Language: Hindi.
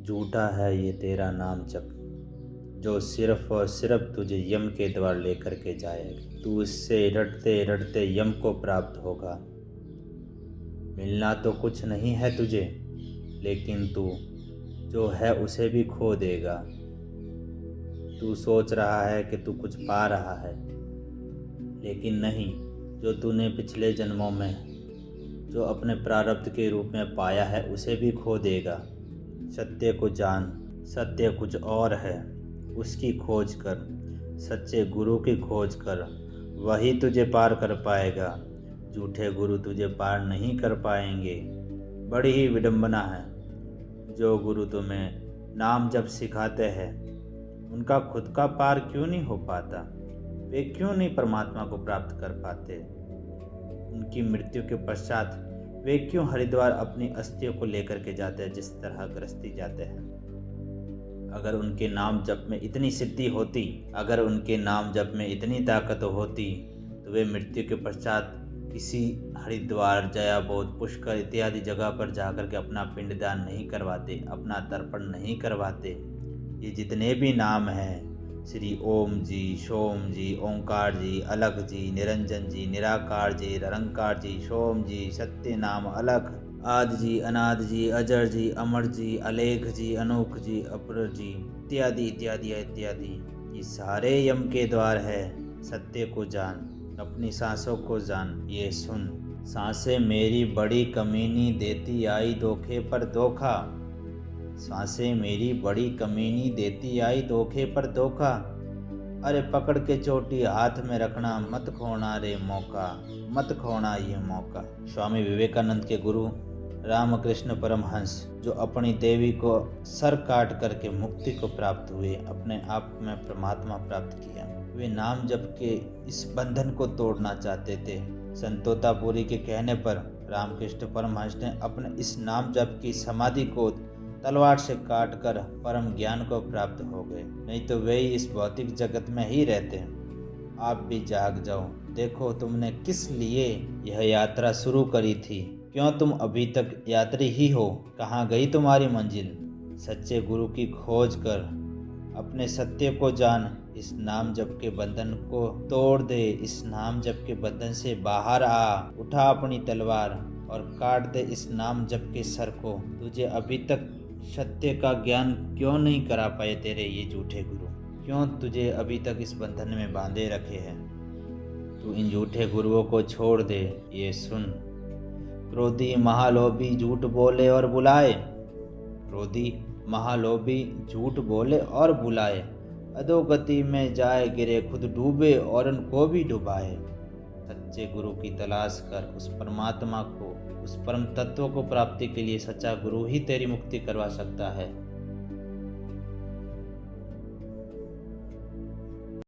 झूठा है ये तेरा नाम जप, जो सिर्फ और सिर्फ तुझे यम के द्वार लेकर के जाएगा। तू इससे रटते रटते यम को प्राप्त होगा। मिलना तो कुछ नहीं है तुझे, लेकिन तू जो है उसे भी खो देगा। तू सोच रहा है कि तू कुछ पा रहा है, लेकिन नहीं। जो तूने पिछले जन्मों में जो अपने प्रारब्ध के रूप में पाया है उसे भी खो देगा। सत्य को जान, सत्य कुछ और है, उसकी खोज कर, सच्चे गुरु की खोज कर, वही तुझे पार कर पाएगा। झूठे गुरु तुझे पार नहीं कर पाएंगे। बड़ी ही विडंबना है, जो गुरु तुम्हें नाम जप सिखाते हैं उनका खुद का पार क्यों नहीं हो पाता? वे क्यों नहीं परमात्मा को प्राप्त कर पाते? उनकी मृत्यु के पश्चात वे क्यों हरिद्वार अपनी अस्थियों को लेकर के जाते हैं जिस तरह गृहस्थी जाते हैं? अगर उनके नाम जप में इतनी सिद्धि होती, अगर उनके नाम जप में इतनी ताकत होती, तो वे मृत्यु के पश्चात किसी हरिद्वार, जयाबोध, पुष्कर इत्यादि जगह पर जाकर के अपना पिंडदान नहीं करवाते, अपना तर्पण नहीं करवाते। ये जितने भी नाम हैं, श्री ओम जी, सोम जी, ओंकार जी, अलख जी, निरंजन जी, निराकार जी, निरंकार जी, सोम जी, सत्य नाम, अलख, आदि जी, अनाद जी, अजर जी, अमर जी, अलेख जी, अनोख जी, अपर जी, इत्यादि इत्यादि इत्यादि, ये सारे यम के द्वार है। सत्य को जान, अपनी सांसों को जान, ये सुन। सांसें मेरी बड़ी कमीनी देती आई धोखे पर धोखा। सांसें मेरी बड़ी कमीनी देती आई धोखे पर धोखा। अरे पकड़ के चोटी हाथ में रखना, मत खोना रे मौका, मत खोना ये मौका। स्वामी विवेकानंद के गुरु रामकृष्ण परमहंस, जो अपनी देवी को सर काट करके मुक्ति को प्राप्त हुए, अपने आप में परमात्मा प्राप्त किया, वे नाम जप के इस बंधन को तोड़ना चाहते थे। संतोतापुरी के कहने पर रामकृष्ण परमहंस ने अपने इस नाम जप की समाधि को तलवार से काट कर परम ज्ञान को प्राप्त हो गए, नहीं तो वे इस भौतिक जगत में ही रहते। आप भी जाग जाओ, देखो तुमने किस लिए यह यात्रा शुरू करी थी, क्यों तुम अभी तक यात्री ही हो, कहाँ गई तुम्हारी मंजिल? सच्चे गुरु की खोज कर, अपने सत्य को जान, इस नाम जप के बंधन को तोड़ दे, इस नाम जप के बंधन से बाहर आ, उठा अपनी तलवार और काट दे इस नाम जप के सर को। तुझे अभी तक सत्य का ज्ञान क्यों नहीं करा पाए तेरे ये झूठे गुरु? क्यों तुझे अभी तक इस बंधन में बांधे रखे हैं? तू इन झूठे गुरुओं को छोड़ दे, ये सुन। क्रोधी महालोभी झूठ बोले और बुलाए, क्रोधी महालोभी झूठ बोले और बुलाए, अधोगति में जाए गिरे, खुद डूबे और उनको भी डुबाए। सच्चे गुरु की तलाश कर, उस परमात्मा को, उस परम तत्व को प्राप्ति के लिए सच्चा गुरु ही तेरी मुक्ति करवा सकता है।